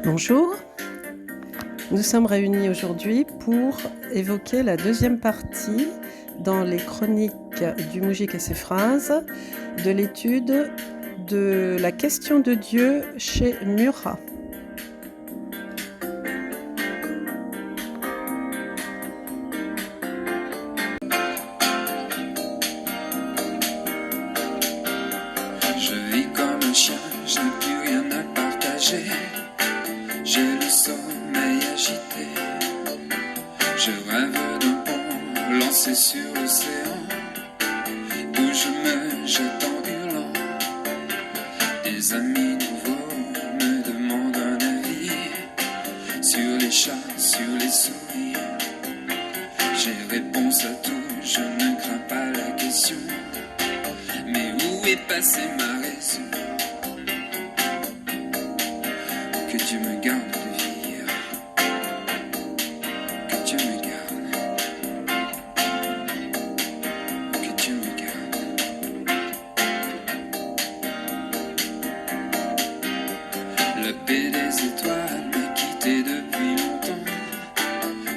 Bonjour, nous sommes réunis aujourd'hui pour évoquer la deuxième partie dans les chroniques du Moujik et ses phrases de l'étude de la question de Dieu chez Murat. Je vis comme un chien, je n'ai plus rien à partager. J'ai le sommeil agité. Je rêve d'un pont lancé sur l'océan, où je me jette en hurlant. Des amis nouveaux me demandent un avis sur les chats, sur les souris. J'ai réponse à tout, je ne crains pas la question. Mais où est passée ma raison? Que Dieu me garde de vieillir. Que Dieu me garde. Que Dieu me garde. La paix des étoiles m'a quitté depuis longtemps.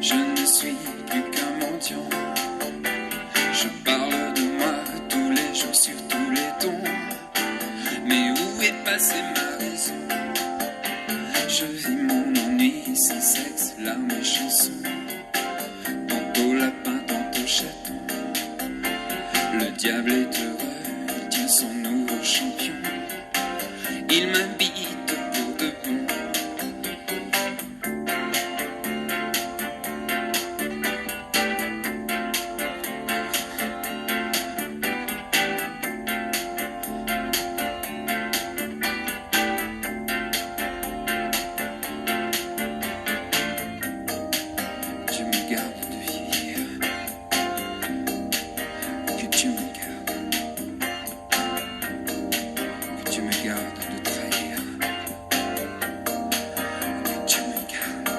Je ne suis plus qu'un mendiant. Je parle de moi tous les jours sur tous les tons. Mais où est passée ma raison? Je vis mon ennui sans sexe, larmes et chansons. Tantôt lapin, tantôt chaton. Le diable est heureux, il tient son nouveau champion. Il m'habite pour de bon. Dieu me garde de vieillir. Que Dieu me garde. Que Dieu me garde de trahir. Que Dieu me garde.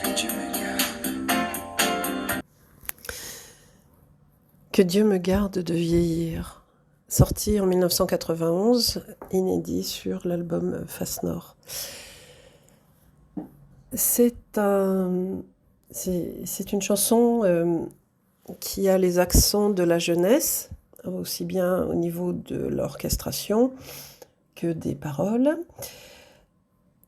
Que Dieu me garde. Que Dieu me garde de vieillir, sorti en 1991, inédit sur l'album Face Nord. C'est une chanson qui a les accents de la jeunesse, aussi bien au niveau de l'orchestration que des paroles.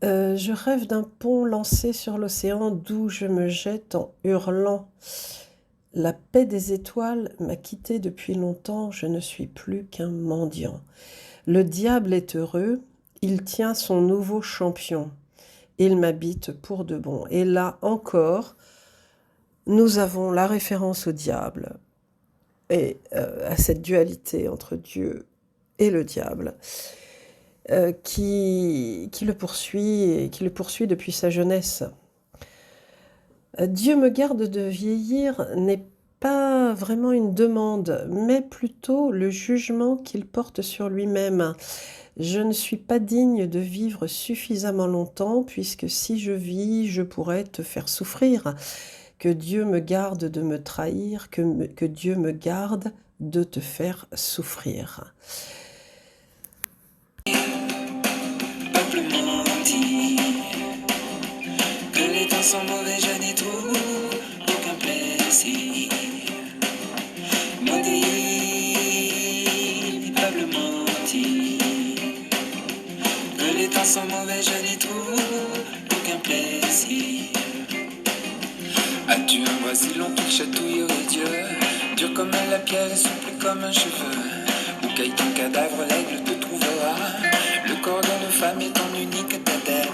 Je rêve d'un pont lancé sur l'océan d'où je me jette en hurlant. La paix des étoiles m'a quitté depuis longtemps, je ne suis plus qu'un mendiant. Le diable est heureux, il tient son nouveau champion. Il m'habite pour de bon. Et là encore, nous avons la référence au diable et à cette dualité entre Dieu et le diable qui le poursuit et qui le poursuit depuis sa jeunesse. Dieu me garde de vieillir n'est pas vraiment une demande, mais plutôt le jugement qu'il porte sur lui-même. Je ne suis pas digne de vivre suffisamment longtemps, puisque si je vis, je pourrais te faire souffrir. Que Dieu me garde de me trahir, que Dieu me garde de te faire souffrir. Peuple maudit, que les temps sont mauvais, je n'y trouve aucun plaisir. Maudit, peuple maudit, que les temps sont mauvais, je n'y trouve aucun plaisir. As-tu un bras si long qu'il chatouillerait Dieu, dur comme la pierre et souple comme un cheveu? Où caille ton cadavre, l'aigle te trouvera. Le corps d'une femme est ton unique tête.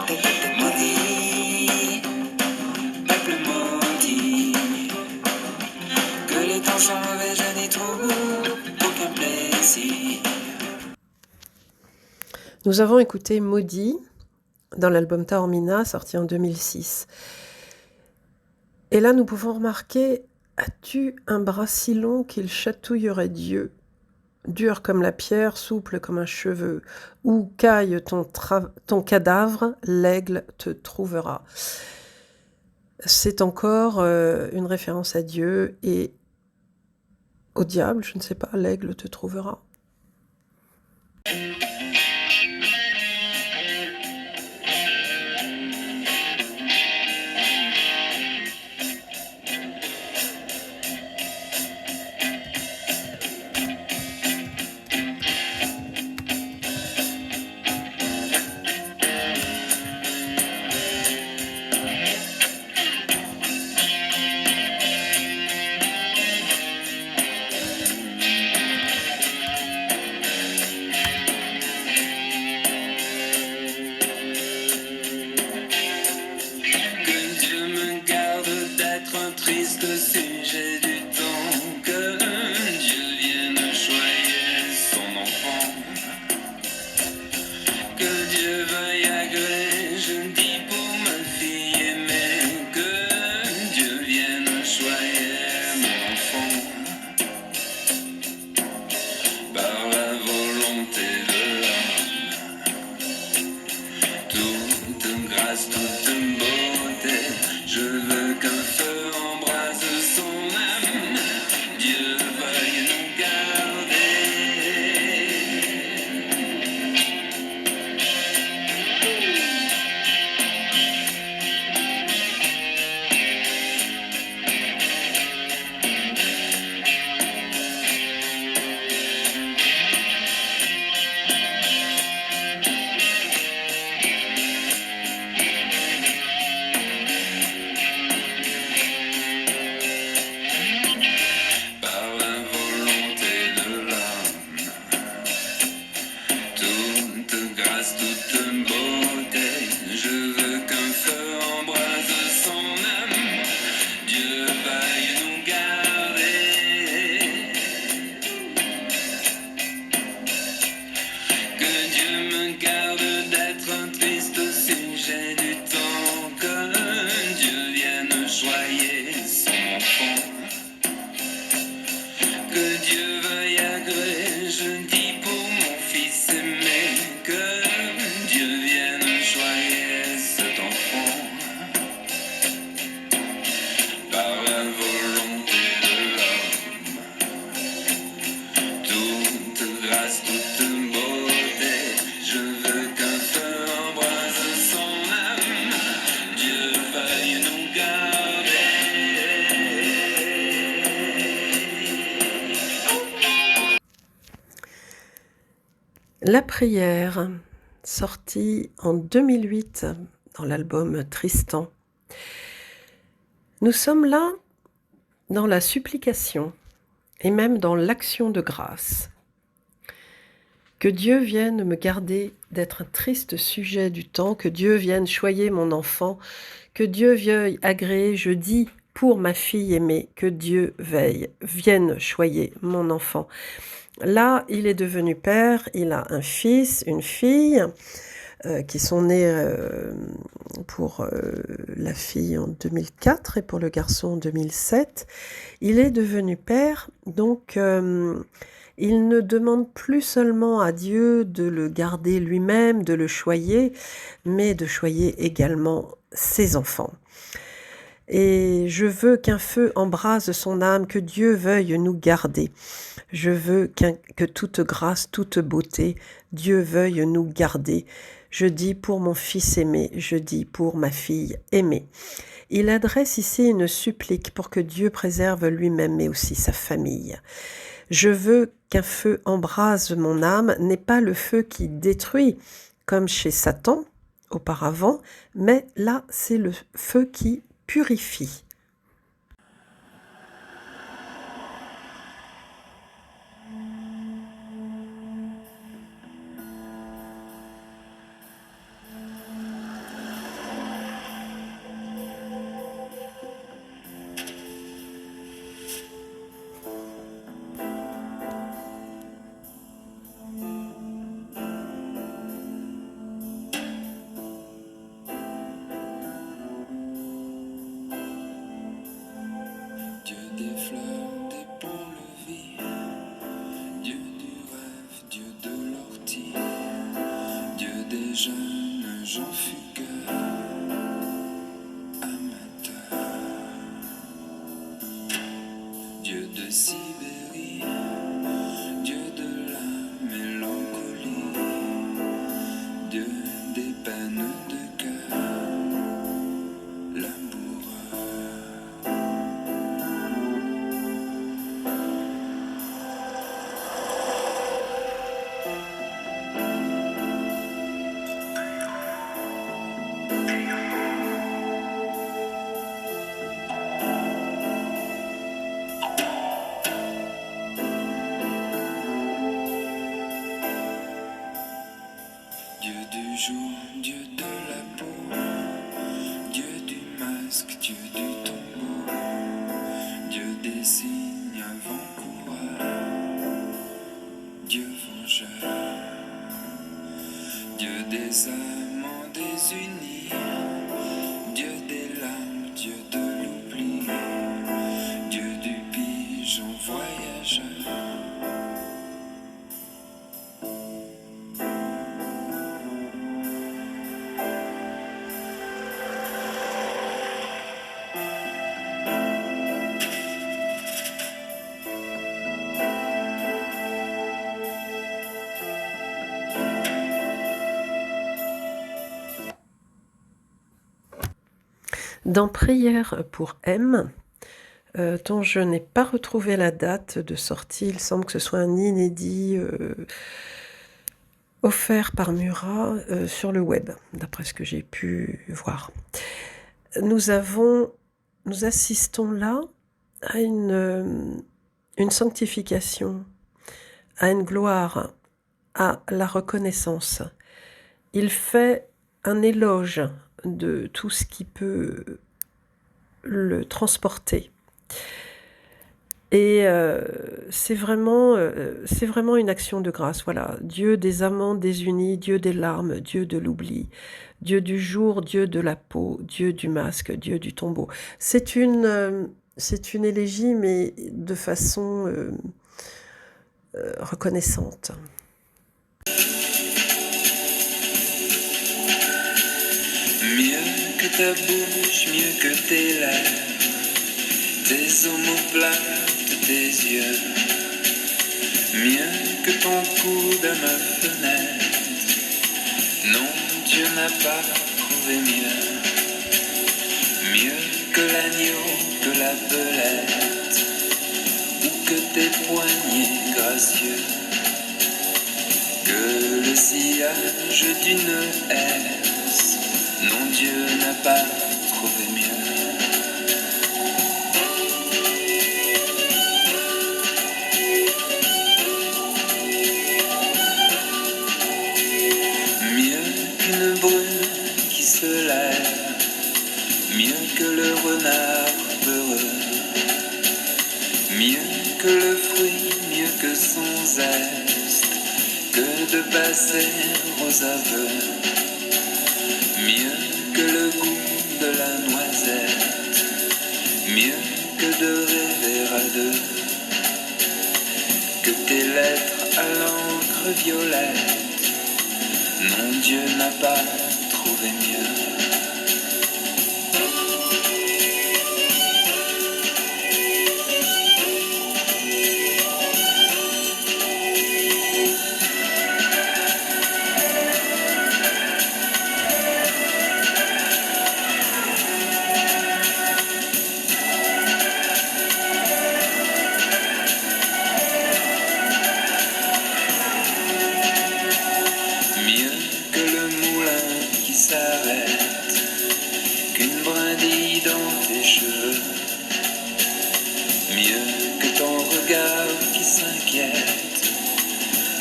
Maudit, peuple maudit, que les temps sont mauvais, je n'y trouve aucun plaisir. Nous avons écouté Maudit dans l'album Taormina, sorti en 2006. Et là, nous pouvons remarquer, as-tu un bras si long qu'il chatouillerait Dieu, dur comme la pierre, souple comme un cheveu, où caille ton cadavre, l'aigle te trouvera. C'est encore une référence à Dieu et au diable, je ne sais pas, l'aigle te trouvera. grâce, toute beauté. Je veux qu'un feu embrase son âme. Dieu veuille nous garder. Par la volonté de l'homme, toute grâce, toute beauté. Je veux qu'un feu embrase son âme. Dieu veuille nous garder. Que Dieu me garde d'être un triste sujet du temps. Que Dieu vienne choyer son enfant. Que Dieu veuille agréer, je dis pour mon fils aimé. Que Dieu vienne choyer cet enfant. Par la volonté de l'homme, toute grâce, toute beauté. Je veux qu'un feu embrase son âme. Dieu veuille nous garder. La prière, sortie en 2008 dans l'album Tristan. Nous sommes là dans la supplication et même dans l'action de grâce. Que Dieu vienne me garder d'être un triste sujet du temps, que Dieu vienne choyer mon enfant, que Dieu veuille agréer, je dis pour ma fille aimée, que Dieu vienne choyer mon enfant. Là, il est devenu père, il a un fils, une fille, qui sont nés pour la fille en 2004 et pour le garçon en 2007. Il est devenu père, donc il ne demande plus seulement à Dieu de le garder lui-même, de le choyer, mais de choyer également ses enfants. Et je veux qu'un feu embrase son âme, que Dieu veuille nous garder. Je veux que toute grâce, toute beauté, Dieu veuille nous garder. Je dis pour mon fils aimé, je dis pour ma fille aimée. Il adresse ici une supplique pour que Dieu préserve lui-même, mais aussi sa famille. Je veux qu'un feu embrase mon âme, n'est pas le feu qui détruit, comme chez Satan auparavant, mais là, c'est le feu qui purifie. Dieu des fleurs, des ponts-levis, Dieu du rêve, Dieu de l'ortie, Dieu des jeunes gens fugueux, amateurs, Dieu de Sibérie, Dieu de la mélancolie, Dieu des peines de cœur, laboureux. Dans Prière pour M, dont je n'ai pas retrouvé la date de sortie, il semble que ce soit un inédit offert par Murat sur le web, d'après ce que j'ai pu voir. Nous assistons là à une sanctification, à une gloire, à la reconnaissance. Il fait un éloge de tout ce qui peut le transporter. Et c'est vraiment une action de grâce. Voilà, Dieu des amants désunis, Dieu des larmes, Dieu de l'oubli, Dieu du jour, Dieu de la peau, Dieu du masque, Dieu du tombeau. C'est une élégie, mais de façon reconnaissante. Mieux que ta bouche, mieux que tes lèvres, tes omoplates, tes yeux. Mieux que ton coude à ma fenêtre. Non, Dieu n'a pas trouvé mieux. Mieux que l'agneau, que la belette, ou que tes poignets gracieux. Que le sillage d'une herse. Non, Dieu n'a pas trouvé mieux. Mieux qu'une brune qui se lève, mieux que le renard peureux, mieux que le fruit, mieux que son zeste, que de passer aux aveux. Mieux que le goût de la noisette, mieux que de rêver à deux, que tes lettres à l'encre violette, non, Dieu n'a pas trouvé mieux.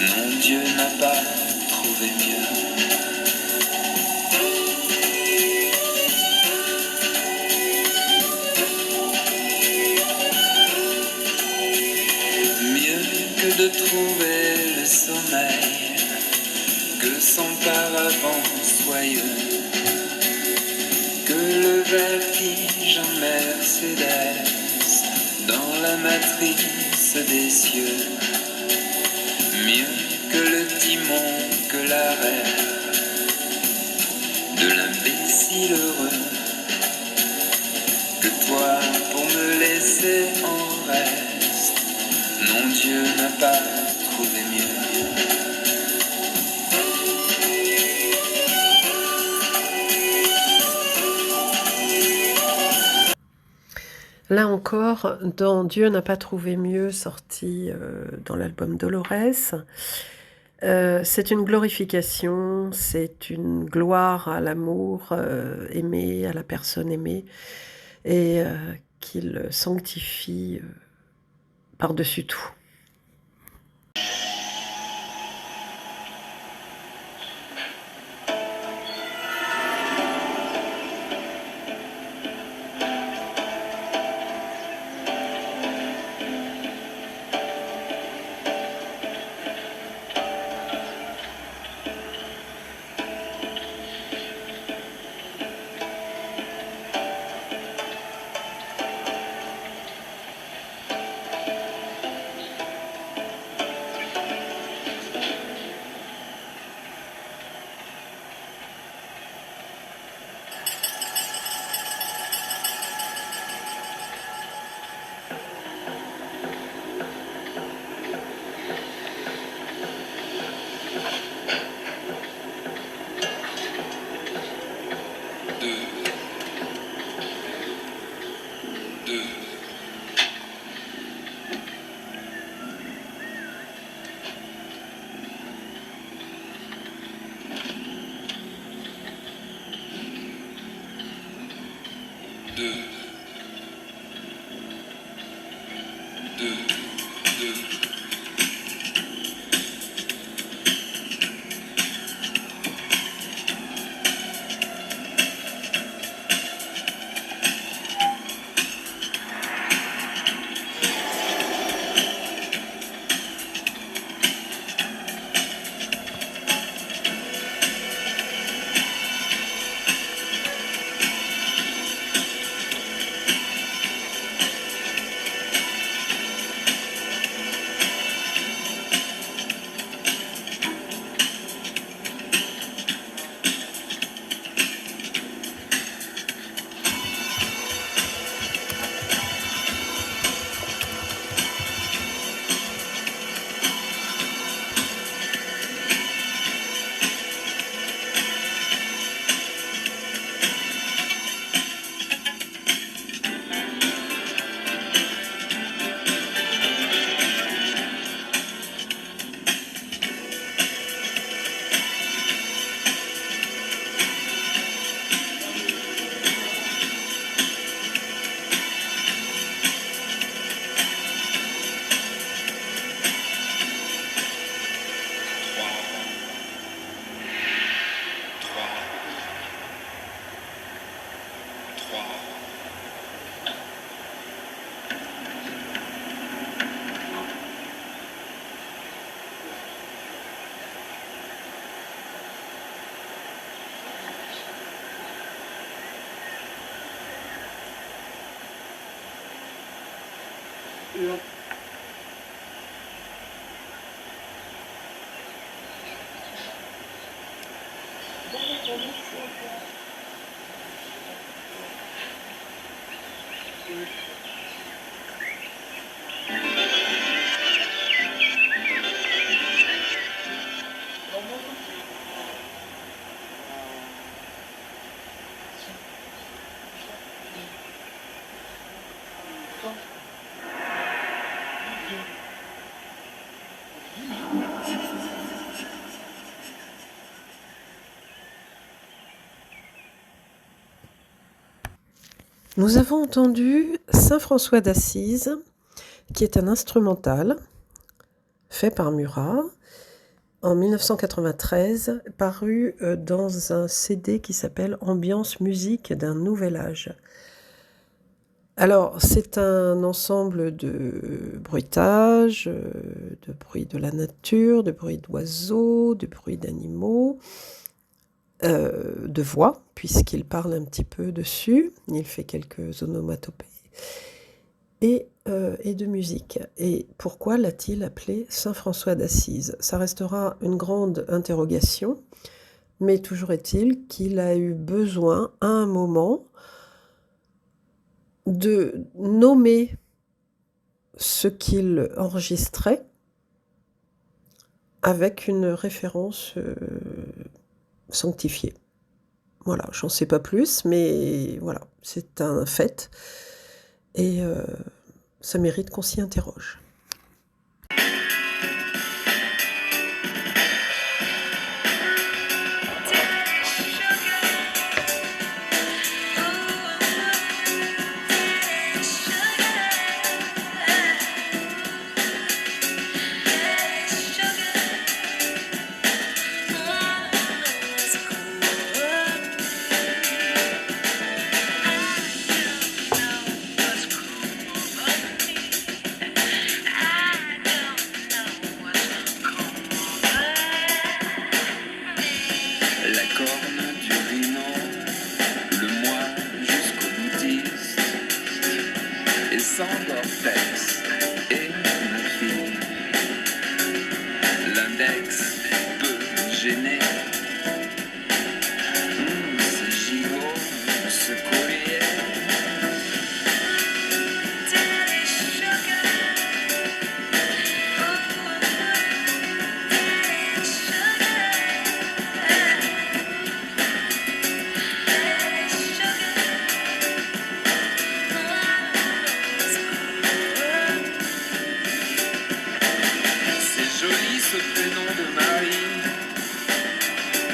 Non, Dieu n'a pas trouvé mieux. Mieux que de trouver le sommeil, que son paravent soyeux, que le vertige en Mercedes, dans la matrice des cieux. Mieux que le timon, que l'arrêt de l'imbécile heureux, que toi pour me laisser en reste. Non, Dieu n'a pas trouvé mieux. Là encore, dans Dieu n'a pas trouvé mieux, sorti dans l'album Dolores, c'est une glorification, c'est une gloire à l'amour aimé, à la personne aimée, et qu'il sanctifie par-dessus tout. deux, deux, deux. Nous avons entendu Saint François d'Assise, qui est un instrumental fait par Murat en 1993, paru dans un CD qui s'appelle Ambiance musique d'un nouvel âge. Alors, c'est un ensemble de bruitages, de bruits de la nature, de bruits d'oiseaux, de bruits d'animaux, de voix, puisqu'il parle un petit peu dessus, il fait quelques onomatopées, et de musique. Et pourquoi l'a-t-il appelé Saint François d'Assise? Ça restera une grande interrogation, mais toujours est-il qu'il a eu besoin, à un moment, de nommer ce qu'il enregistrait avec une référence sanctifiée. Voilà, j'en sais pas plus, mais voilà, c'est un fait, et ça mérite qu'on s'y interroge.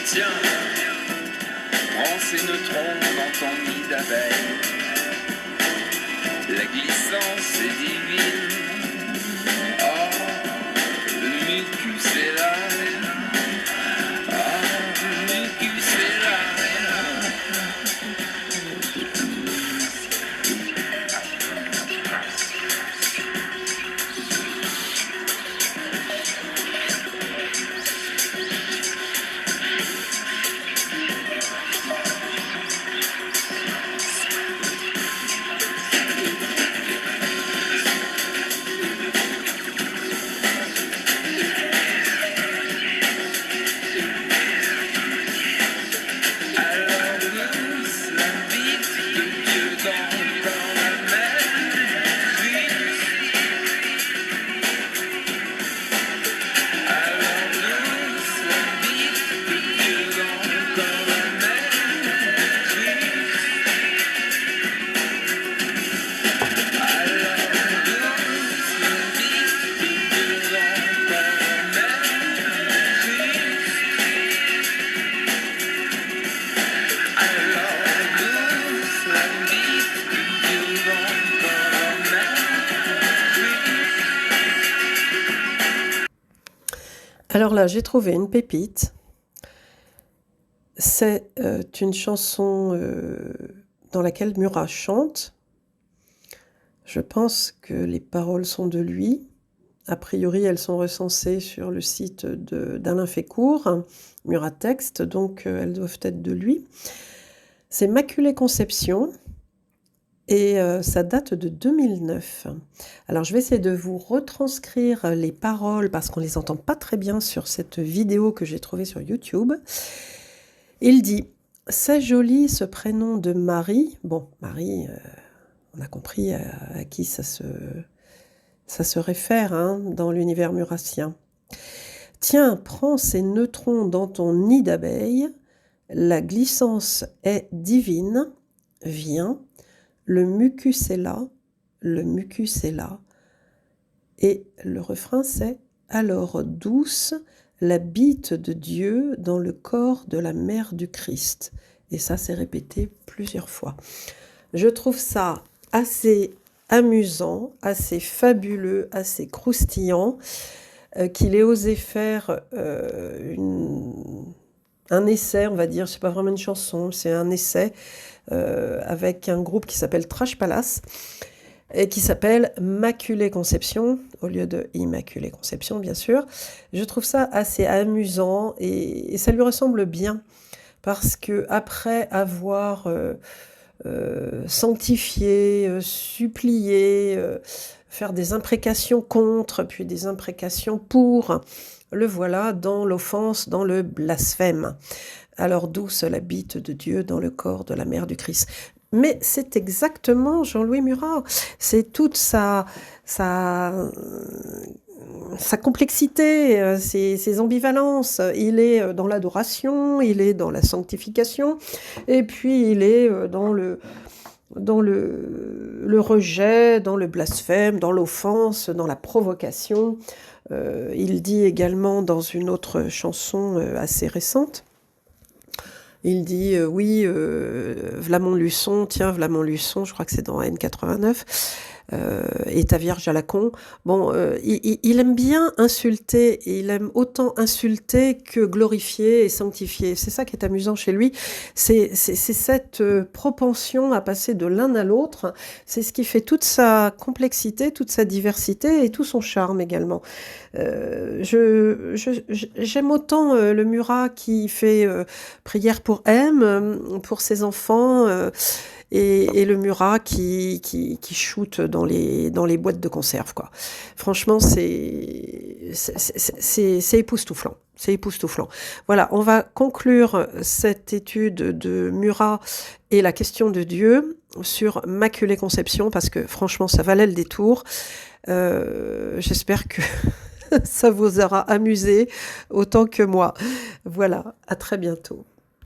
Tiens, prends ces neutrons dans ton nid d'abeilles. licence est divine. Oh, le mucus est là. Oh, le mucus est là. Alors là, j'ai trouvé une pépite. C'est une chanson dans laquelle Murat chante. Je pense que les paroles sont de lui. A priori, elles sont recensées sur le site d'Alain Fécourt, Murat Texte, donc elles doivent être de lui. C'est Immaculée Conception et ça date de 2009. Alors je vais essayer de vous retranscrire les paroles parce qu'on ne les entend pas très bien sur cette vidéo que j'ai trouvée sur YouTube. Il dit « C'est joli ce prénom de Marie ». Bon, Marie, on a compris à qui ça se réfère hein, dans l'univers murassien. « Tiens, prends ces neutrons dans ton nid d'abeille, la glissance est divine, viens, le mucus est là, le mucus est là. » Et le refrain c'est « Alors douce, la bite de Dieu dans le corps de la mère du Christ ». Et ça c'est répété plusieurs fois. Je trouve ça assez amusant, assez fabuleux, assez croustillant, qu'il ait osé faire un essai, on va dire, c'est pas vraiment une chanson, c'est un essai avec un groupe qui s'appelle Trash Palace et qui s'appelle Immaculée Conception, au lieu de Immaculée Conception, bien sûr. Je trouve ça assez amusant et ça lui ressemble bien parce que après avoir sanctifié, supplié, faire des imprécations contre, puis des imprécations pour, le voilà dans l'offense, dans le blasphème. Alors douce la bite de Dieu dans le corps de la mère du Christ. Mais c'est exactement Jean-Louis Murat. C'est toute sa complexité, ses ambivalences. Il est dans l'adoration, il est dans la sanctification, et puis il est dans le rejet, dans le blasphème, dans l'offense, dans la provocation. Il dit également dans une autre chanson assez récente, il dit oui, v'là mon luçon, tiens, v'là mon luçon, je crois que c'est dans N89, et ta vierge à la con. Bon, il aime bien insulter, et il aime autant insulter que glorifier et sanctifier. C'est ça qui est amusant chez lui, c'est cette propension à passer de l'un à l'autre, c'est ce qui fait toute sa complexité, toute sa diversité et tout son charme également. J'aime autant le Murat qui fait prière pour M, pour ses enfants, et le Murat qui shoot dans les boîtes de conserve, quoi. Franchement, c'est époustouflant. C'est époustouflant. Voilà, on va conclure cette étude de Murat et la question de Dieu sur Immaculée Conception, parce que franchement, ça valait le détour. J'espère que ça vous aura amusé autant que moi. Voilà, à très bientôt.